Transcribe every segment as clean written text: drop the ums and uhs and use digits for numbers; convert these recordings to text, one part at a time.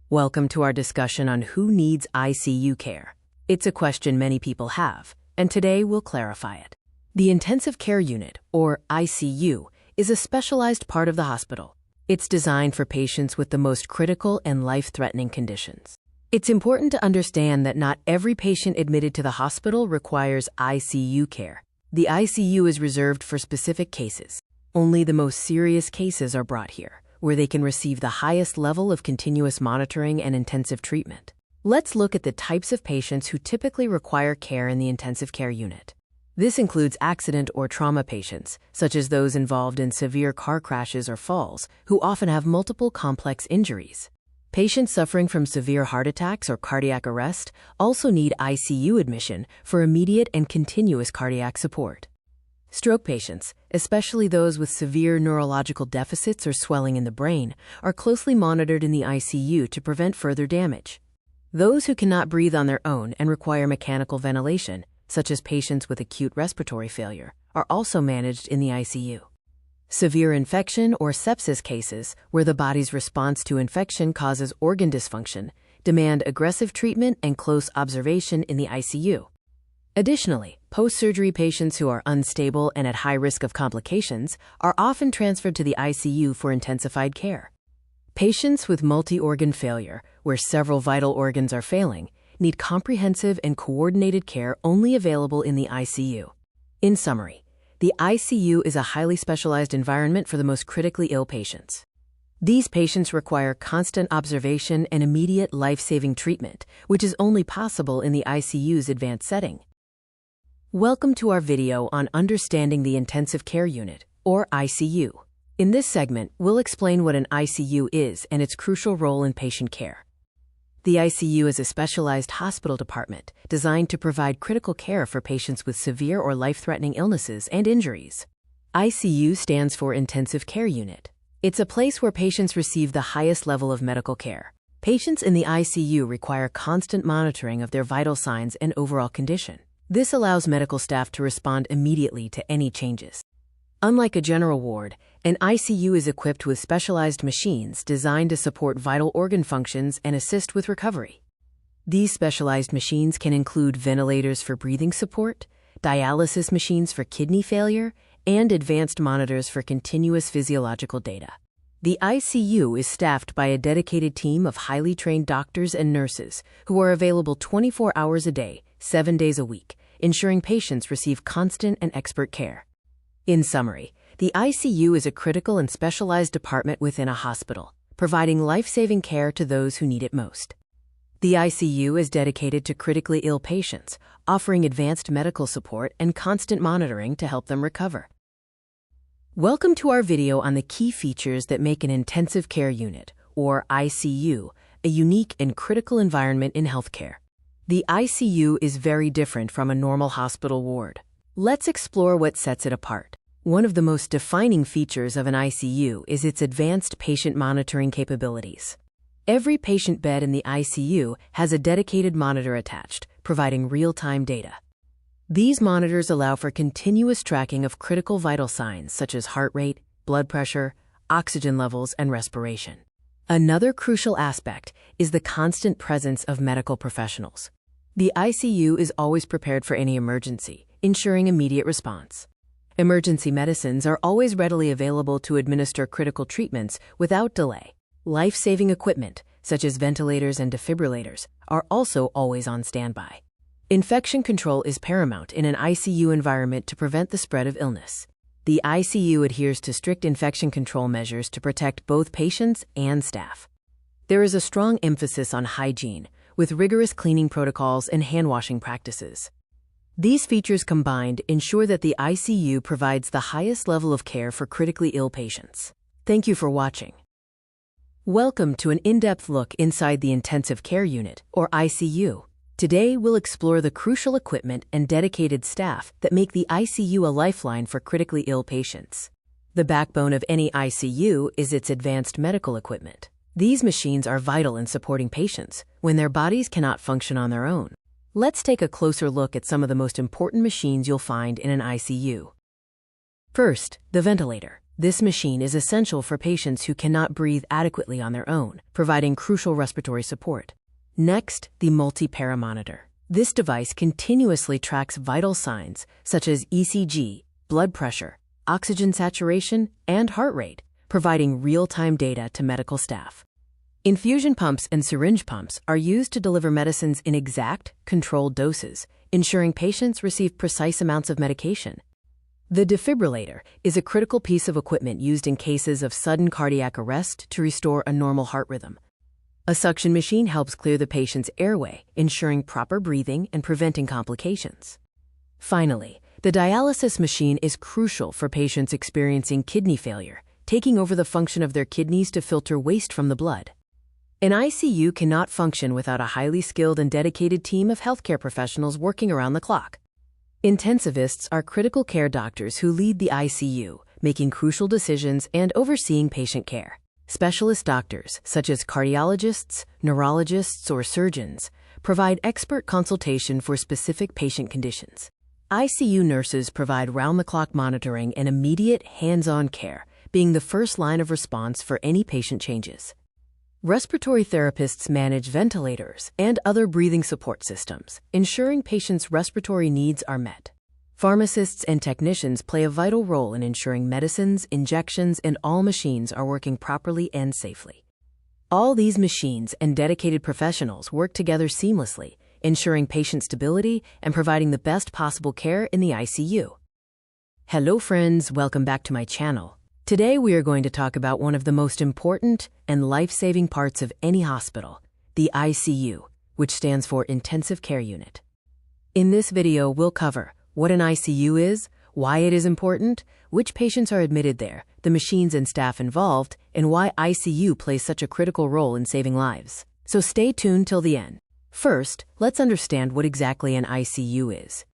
Welcome to our discussion on who needs ICU care. It's a question many people have, and today we'll clarify it. The intensive care unit, or ICU, is a specialized part of the hospital. It's designed for patients with the most critical and life-threatening conditions. It's important to understand that not every patient admitted to the hospital requires ICU care. The ICU is reserved for specific cases. Only the most serious cases are brought here, where they can receive the highest level of continuous monitoring and intensive treatment. Let's look at the types of patients who typically require care in the intensive care unit. This includes accident or trauma patients, such as those involved in severe car crashes or falls, who often have multiple complex injuries. Patients suffering from severe heart attacks or cardiac arrest also need ICU admission for immediate and continuous cardiac support. Stroke patients, especially those with severe neurological deficits or swelling in the brain, are closely monitored in the ICU to prevent further damage. Those who cannot breathe on their own and require mechanical ventilation, such as patients with acute respiratory failure, are also managed in the ICU. Severe infection or sepsis cases, where the body's response to infection causes organ dysfunction, demand aggressive treatment and close observation in the ICU. Additionally, post-surgery patients who are unstable and at high risk of complications are often transferred to the ICU for intensified care. Patients with multi-organ failure, where several vital organs are failing, need comprehensive and coordinated care only available in the ICU. In summary, the ICU is a highly specialized environment for the most critically ill patients. These patients require constant observation and immediate life-saving treatment, which is only possible in the ICU's advanced setting. Welcome to our video on understanding the intensive care unit, or ICU. In this segment, we'll explain what an ICU is and its crucial role in patient care. The ICU is a specialized hospital department designed to provide critical care for patients with severe or life-threatening illnesses and injuries. ICU stands for Intensive Care Unit. It's a place where patients receive the highest level of medical care. Patients in the ICU require constant monitoring of their vital signs and overall condition. This allows medical staff to respond immediately to any changes. Unlike a general ward, an ICU is equipped with specialized machines designed to support vital organ functions and assist with recovery. These specialized machines can include ventilators for breathing support, dialysis machines for kidney failure, and advanced monitors for continuous physiological data. The ICU is staffed by a dedicated team of highly trained doctors and nurses who are available 24 hours a day, 7 days a week, ensuring patients receive constant and expert care. In summary, the ICU is a critical and specialized department within a hospital, providing life-saving care to those who need it most. The ICU is dedicated to critically ill patients, offering advanced medical support and constant monitoring to help them recover. Welcome to our video on the key features that make an intensive care unit, or ICU, a unique and critical environment in healthcare. The ICU is very different from a normal hospital ward. Let's explore what sets it apart. One of the most defining features of an ICU is its advanced patient monitoring capabilities. Every patient bed in the ICU has a dedicated monitor attached, providing real-time data. These monitors allow for continuous tracking of critical vital signs such as heart rate, blood pressure, oxygen levels, and respiration. Another crucial aspect is the constant presence of medical professionals. The ICU is always prepared for any emergency, ensuring immediate response. Emergency medicines are always readily available to administer critical treatments without delay. Life-saving equipment, such as ventilators and defibrillators, are also always on standby. Infection control is paramount in an ICU environment to prevent the spread of illness. The ICU adheres to strict infection control measures to protect both patients and staff. There is a strong emphasis on hygiene, with rigorous cleaning protocols and hand-washing practices. These features combined ensure that the ICU provides the highest level of care for critically ill patients. Thank you for watching. Welcome to an in-depth look inside the intensive care unit, or ICU. Today, we'll explore the crucial equipment and dedicated staff that make the ICU a lifeline for critically ill patients. The backbone of any ICU is its advanced medical equipment. These machines are vital in supporting patients when their bodies cannot function on their own. Let's take a closer look at some of the most important machines you'll find in an ICU. First, the ventilator. This machine is essential for patients who cannot breathe adequately on their own, providing crucial respiratory support. Next, the multi-paramonitor. This device continuously tracks vital signs such as ECG, blood pressure, oxygen saturation, and heart rate, providing real-time data to medical staff. Infusion pumps and syringe pumps are used to deliver medicines in exact, controlled doses, ensuring patients receive precise amounts of medication. The defibrillator is a critical piece of equipment used in cases of sudden cardiac arrest to restore a normal heart rhythm. A suction machine helps clear the patient's airway, ensuring proper breathing and preventing complications. Finally, the dialysis machine is crucial for patients experiencing kidney failure, taking over the function of their kidneys to filter waste from the blood. An ICU cannot function without a highly skilled and dedicated team of healthcare professionals working around the clock. Intensivists are critical care doctors who lead the ICU, making crucial decisions and overseeing patient care. Specialist doctors, such as cardiologists, neurologists, or surgeons, provide expert consultation for specific patient conditions. ICU nurses provide round-the-clock monitoring and immediate, hands-on care, being the first line of response for any patient changes. Respiratory therapists manage ventilators and other breathing support systems, ensuring patients' respiratory needs are met. Pharmacists and technicians play a vital role in ensuring medicines, injections, and all machines are working properly and safely. All these machines and dedicated professionals work together seamlessly, ensuring patient stability and providing the best possible care in the ICU. Hello friends, welcome back to my channel. Today we are going to talk about one of the most important and life-saving parts of any hospital, the ICU, which stands for Intensive Care Unit. In this video, we'll cover what an ICU is, why it is important, which patients are admitted there, the machines and staff involved, and why ICU plays such a critical role in saving lives. So stay tuned till the end. First, let's understand what exactly an ICU is.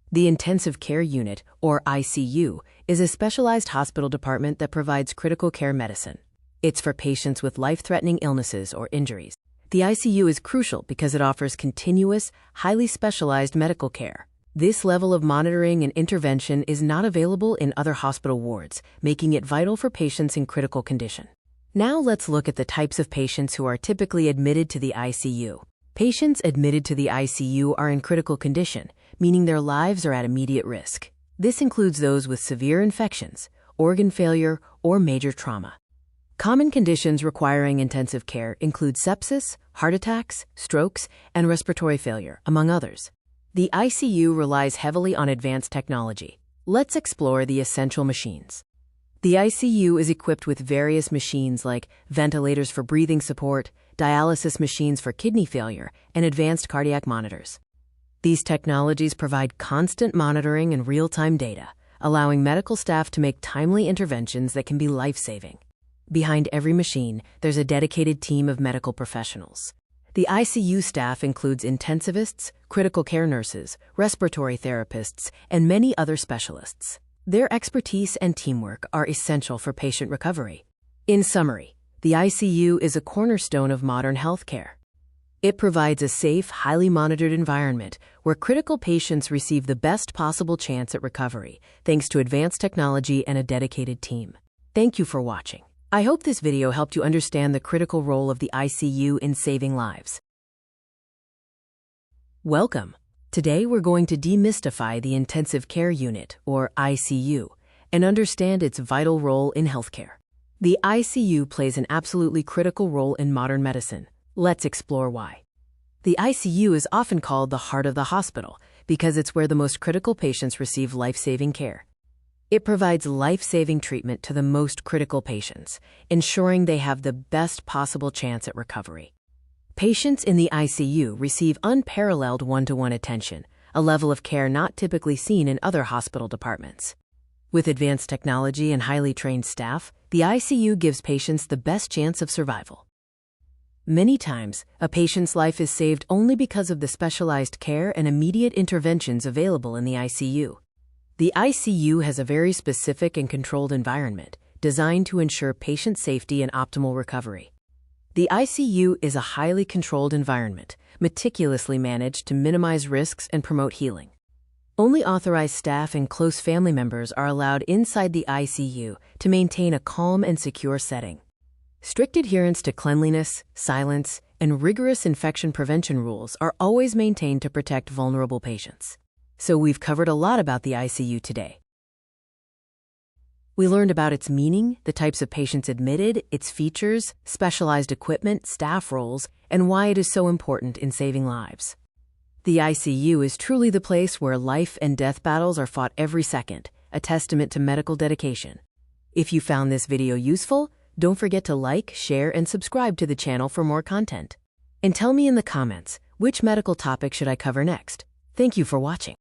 The Intensive Care Unit, or ICU, is a specialized hospital department that provides critical care medicine. It's for patients with life-threatening illnesses or injuries. The ICU is crucial because it offers continuous, highly specialized medical care. This level of monitoring and intervention is not available in other hospital wards, making it vital for patients in critical condition. Now let's look at the types of patients who are typically admitted to the ICU. Patients admitted to the ICU are in critical condition, meaning their lives are at immediate risk. This includes those with severe infections, organ failure, or major trauma. Common conditions requiring intensive care include sepsis, heart attacks, strokes, and respiratory failure, among others. The ICU relies heavily on advanced technology. Let's explore the essential machines. The ICU is equipped with various machines like ventilators for breathing support, dialysis machines for kidney failure, and advanced cardiac monitors. These technologies provide constant monitoring and real-time data, allowing medical staff to make timely interventions that can be life-saving. Behind every machine, there's a dedicated team of medical professionals. The ICU staff includes intensivists, critical care nurses, respiratory therapists, and many other specialists. Their expertise and teamwork are essential for patient recovery. In summary, the ICU is a cornerstone of modern healthcare. It provides a safe, highly monitored environment where critical patients receive the best possible chance at recovery, thanks to advanced technology and a dedicated team. Thank you for watching. I hope this video helped you understand the critical role of the ICU in saving lives. Welcome. Today we're going to demystify the Intensive Care Unit, or ICU, and understand its vital role in healthcare. The ICU plays an absolutely critical role in modern medicine. Let's explore why. The ICU is often called the heart of the hospital because it's where the most critical patients receive life-saving care. It provides life-saving treatment to the most critical patients, ensuring they have the best possible chance at recovery. Patients in the ICU receive unparalleled one-to-one attention, a level of care not typically seen in other hospital departments. With advanced technology and highly trained staff, the ICU gives patients the best chance of survival. Many times, a patient's life is saved only because of the specialized care and immediate interventions available in the ICU. The ICU has a very specific and controlled environment, designed to ensure patient safety and optimal recovery. The ICU is a highly controlled environment, meticulously managed to minimize risks and promote healing. Only authorized staff and close family members are allowed inside the ICU to maintain a calm and secure setting. Strict adherence to cleanliness, silence, and rigorous infection prevention rules are always maintained to protect vulnerable patients. So we've covered a lot about the ICU today. We learned about its meaning, the types of patients admitted, its features, specialized equipment, staff roles, and why it is so important in saving lives. The ICU is truly the place where life and death battles are fought every second, a testament to medical dedication. If you found this video useful, don't forget to like, share, and subscribe to the channel for more content. And tell me in the comments, which medical topic should I cover next? Thank you for watching.